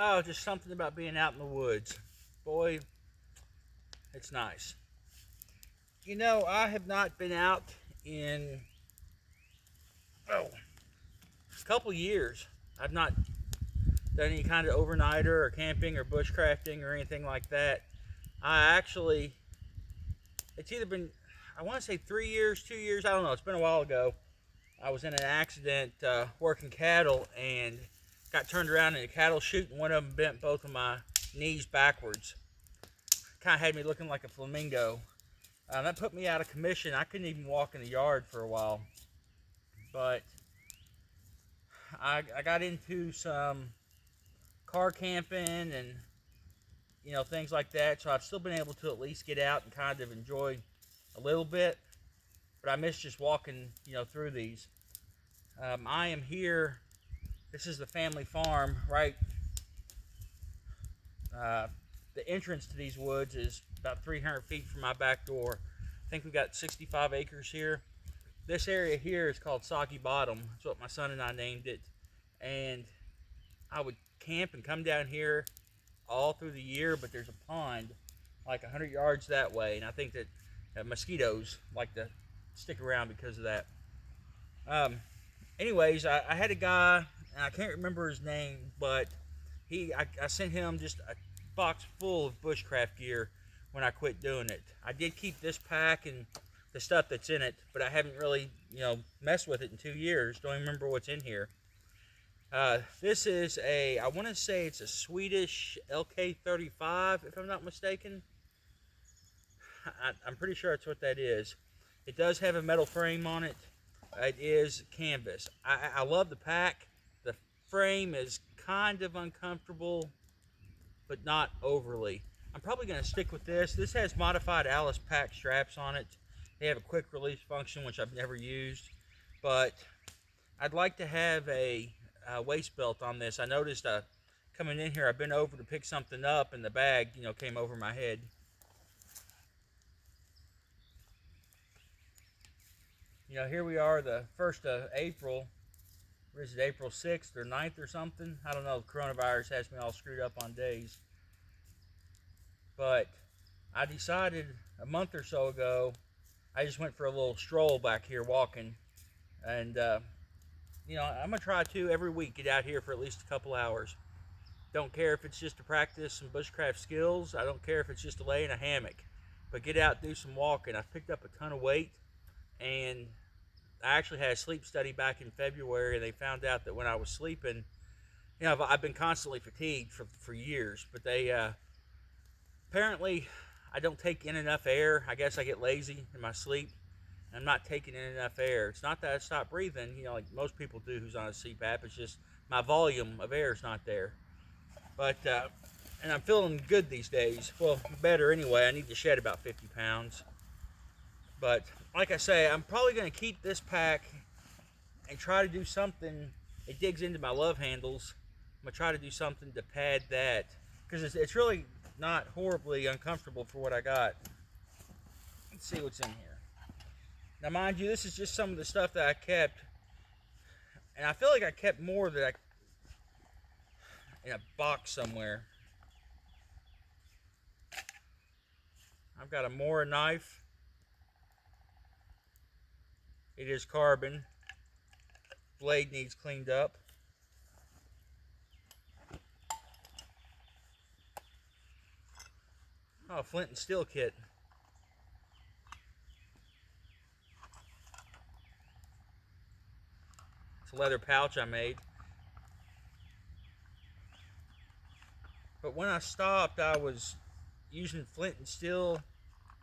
Oh, just something about being out in the woods. Boy, it's nice. You know, I have not been out in, oh, a couple years. I've not done any kind of overnighter or camping or bushcrafting or anything like that. I actually, it's either been, I want to say 3 years, 2 years, I don't know. It's been a while ago. I was in an accident working cattle and got turned around in a cattle chute, and one of them bent both of my knees backwards. Kind of had me looking like a flamingo. That put me out of commission. I couldn't even walk in the yard for a while. But I got into some car camping and things like that. So I've still been able to at least get out and kind of enjoy a little bit. But I miss just walking through these. I am here. This is the family farm, right? Uh, the entrance to these woods is about 300 feet from my back door. I think we got 65 acres here. This area here is called Soggy Bottom. That's what my son and I named it. And I would camp and come down here all through the year, but there's a pond like 100 yards that way, and I think that mosquitoes like to stick around because of that. Um, Anyways, I had a guy, and I can't remember his name, but I sent him just a box full of bushcraft gear when I quit doing it. I did keep this pack and the stuff that's in it, but I haven't really, messed with it in 2 years. Don't even remember what's in here. This is I want to say it's a Swedish LK35, if I'm not mistaken. I'm pretty sure that's what that is. It does have a metal frame on it. It is canvas. I love the pack. The frame is kind of uncomfortable, but not overly. I'm probably going to stick with this. This has modified Alice pack straps on it. They have a quick release function, which I've never used, but I'd like to have a waist belt on this. I noticed coming in here, I've been over to pick something up, and the bag, came over my head. Here we are, the 1st of April. Or is it April 6th or 9th or something? I don't know. Coronavirus has me all screwed up on days. But I decided a month or so ago, I just went for a little stroll back here walking. And, I'm going to try to every week get out here for at least a couple hours. Don't care if it's just to practice some bushcraft skills. I don't care if it's just to lay in a hammock. But get out, do some walking. I've picked up a ton of weight, and I actually had a sleep study back in February, and they found out that when I was sleeping, I've been constantly fatigued for years, but they apparently I don't take in enough air. I guess I get lazy in my sleep. I'm not taking in enough air. It's not that I stop breathing, like most people do who's on a CPAP. It's just my volume of air is not there. But and I'm feeling good these days. Well, better anyway. I need to shed about 50 pounds. But like I say, I'm probably going to keep this pack and try to do something. It digs into my love handles. I'm going to try to do something to pad that, because it's really not horribly uncomfortable for what I got. Let's see what's in here. Now, mind you, this is just some of the stuff that I kept. And I feel like I kept more that in a box somewhere. I've got a Mora knife. It is carbon. Blade needs cleaned up. Oh, flint and steel kit. It's a leather pouch I made. But when I stopped, I was using flint and steel,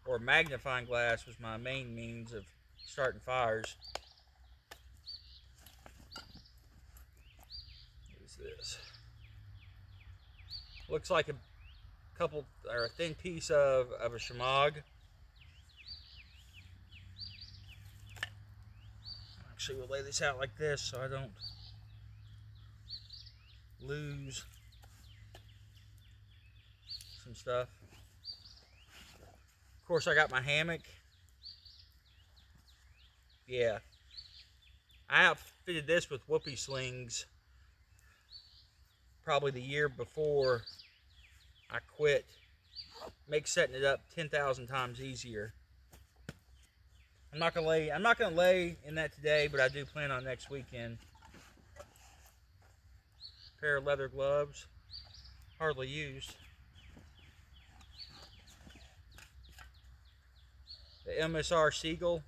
or magnifying glass was my main means of starting fires. What is this? Looks like a couple, or a thin piece of a shamag. Actually, we'll lay this out like this so I don't lose some stuff. Of course, I got my hammock. Yeah, I outfitted this with whoopee slings probably the year before I quit makes setting it up 10,000 times easier. I'm not gonna lay in that today, but I do plan on next weekend. Pair of leather gloves, hardly used. The MSR Seagull.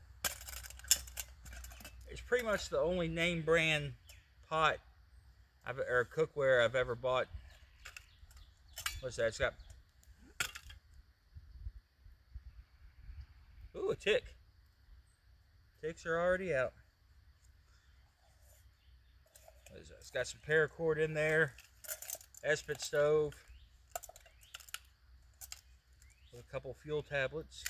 It's pretty much the only name brand pot or cookware I've ever bought. What's that? It's got, ooh, a tick. Ticks are already out. What is that? It's got some paracord in there. Esprit stove. With a couple fuel tablets.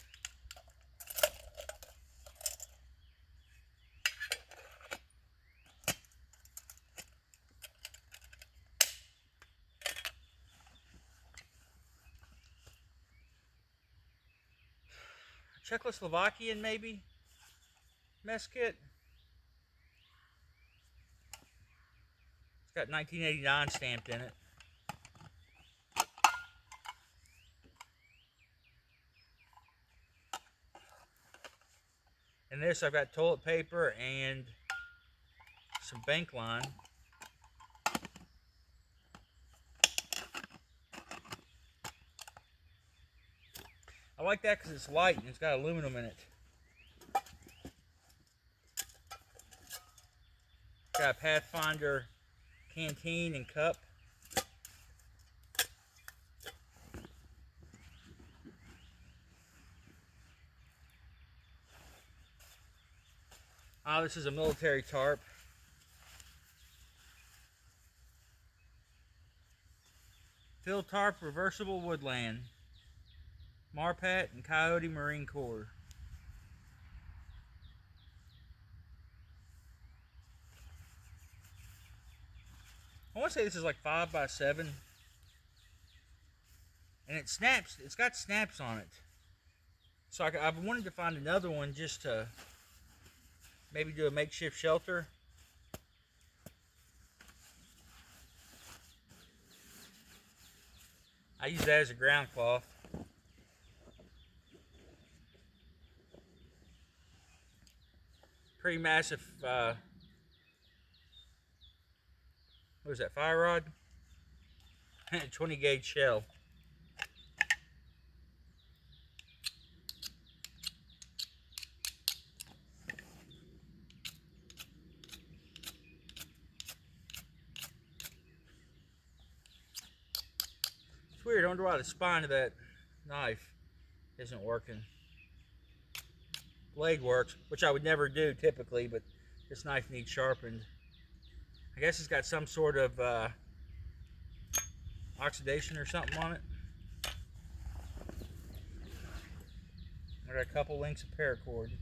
Czechoslovakian maybe mess kit. It's got 1989 stamped in it. In this I've got toilet paper and some bank line. I like that because it's light and it's got aluminum in it. Got a Pathfinder canteen and cup. This is a military tarp. Field tarp, reversible woodland. Marpat and Coyote Marine Corps. I want to say this is like 5x7. And it snaps, it's got snaps on it. So I've wanted to find another one just to maybe do a makeshift shelter. I use that as a ground cloth. Pretty massive, what was that, fire rod? 20 gauge shell. It's weird, I wonder why the spine of that knife isn't working. Blade works, which I would never do typically, but this knife needs sharpened. I guess it's got some sort of oxidation or something on it. I got a couple links of paracord.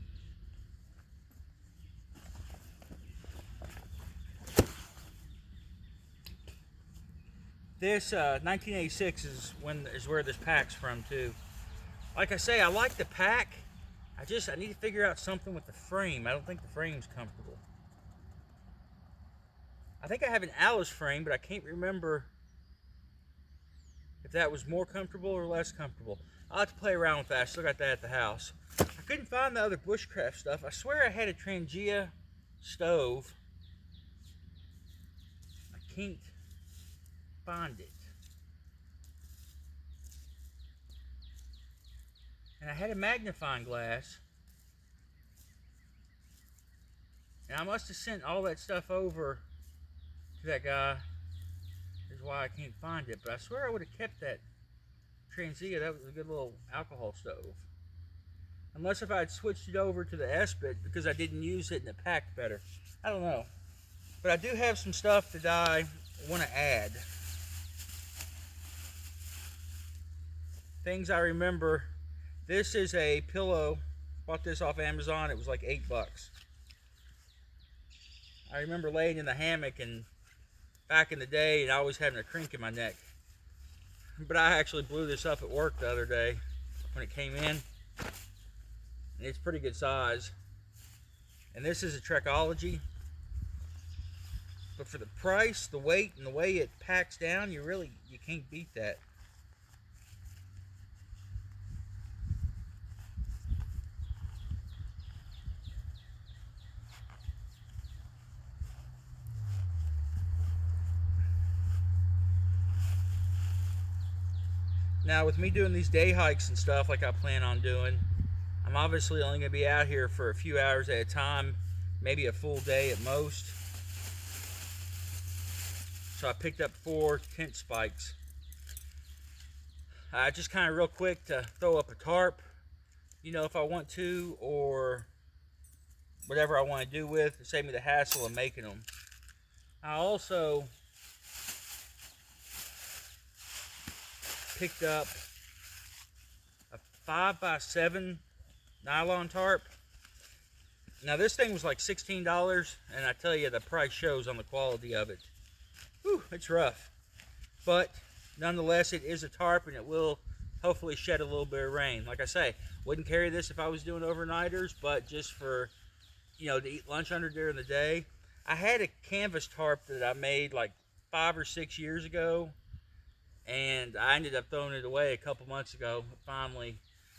This 1986 is where this pack's from too. Like I say, I like the pack. I need to figure out something with the frame. I don't think the frame's comfortable. I think I have an Alice frame, but I can't remember if that was more comfortable or less comfortable. I'll have to play around with that. I still got that at the house. I couldn't find the other bushcraft stuff. I swear I had a Trangia stove. I can't find it. And I had a magnifying glass. And I must have sent all that stuff over to that guy. Is why I can't find it. But I swear I would have kept that Transia. That was a good little alcohol stove. Unless if I had switched it over to the Esprit because I didn't use it and it packed better. I don't know. But I do have some stuff that I want to add. Things I remember. This is a pillow. Bought this off Amazon. It was like $8. I remember laying in the hammock and back in the day and always having a crink in my neck. But I actually blew this up at work the other day when it came in. And it's pretty good size. And this is a Trekology. But for the price, the weight, and the way it packs down, you can't beat that. Now, with me doing these day hikes and stuff like I plan on doing, I'm obviously only going to be out here for a few hours at a time, maybe a full day at most. So I picked up 4 tent spikes. Just kind of real quick to throw up a tarp, if I want to, or whatever I want to do with, to save me the hassle of making them. I also picked up a 5x7 nylon tarp. Now this thing was like $16, and I tell you, the price shows on the quality of it. Whew, it's rough, but nonetheless it is a tarp, and it will hopefully shed a little bit of rain. Like I say, wouldn't carry this if I was doing overnighters, but just for to eat lunch under during the day. I had a canvas tarp that I made like 5 or 6 years ago, and I ended up throwing it away a couple months ago. It finally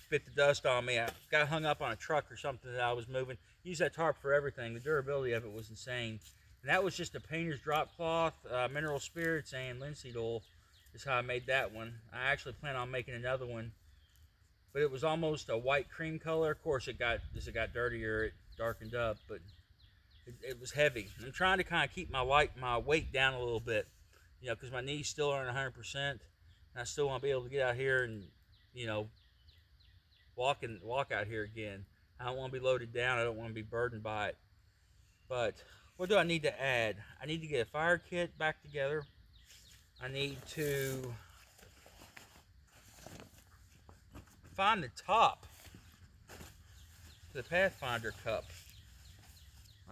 bit the dust on me. I got hung up on a truck or something that I was moving. Used that tarp for everything. The durability of it was insane. And that was just a painter's drop cloth, mineral spirits, and linseed oil is how I made that one. I actually plan on making another one, but it was almost a white cream color. Of course, as it got dirtier, it darkened up, but it was heavy. I'm trying to kind of keep my weight down a little bit, because my knees still aren't 100%, and I still want to be able to get out here and, walk out here again. I don't want to be loaded down. I don't want to be burdened by it. But what do I need to add? I need to get a fire kit back together. I need to find the top to the Pathfinder cup.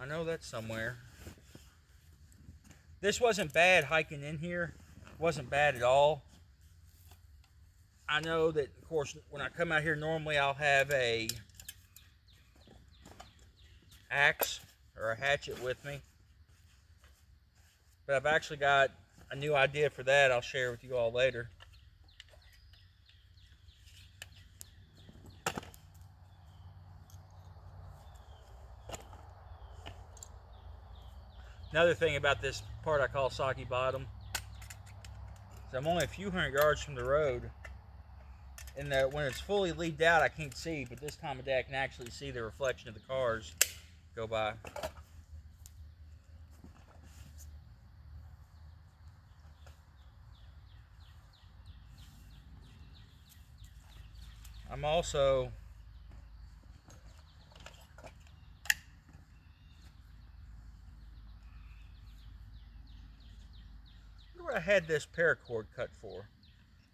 I know that's somewhere. This wasn't bad hiking in here. It wasn't bad at all. I know that, of course, when I come out here, normally I'll have a axe or a hatchet with me. But I've actually got a new idea for that. I'll share with you all later. Another thing about this part I call Soggy Bottom is I'm only a few hundred yards from the road, and when it's fully leaved out I can't see, but this time of day I can actually see the reflection of the cars go by. I'm also what I had this paracord cut for.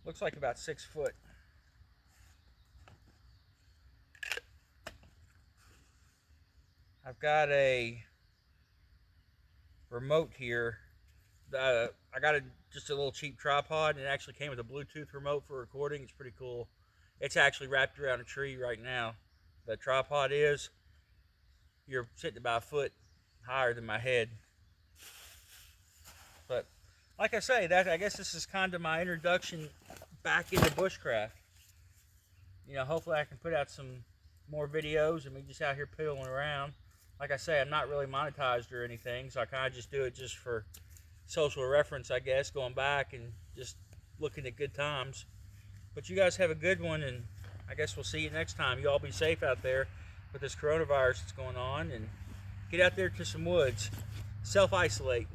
Looks like about 6 foot. I've got a remote here. I got just a little cheap tripod, and it actually came with a Bluetooth remote for recording. It's pretty cool. It's actually wrapped around a tree right now. The tripod is. You're sitting about a foot higher than my head. But like I say, I guess this is kind of my introduction back into bushcraft. Hopefully I can put out some more videos of me just out here piddling around. Like I say, I'm not really monetized or anything, so I kind of just do it just for social reference, I guess, going back and just looking at good times. But you guys have a good one, and I guess we'll see you next time. You all be safe out there with this coronavirus that's going on, and get out there to some woods. Self-isolate.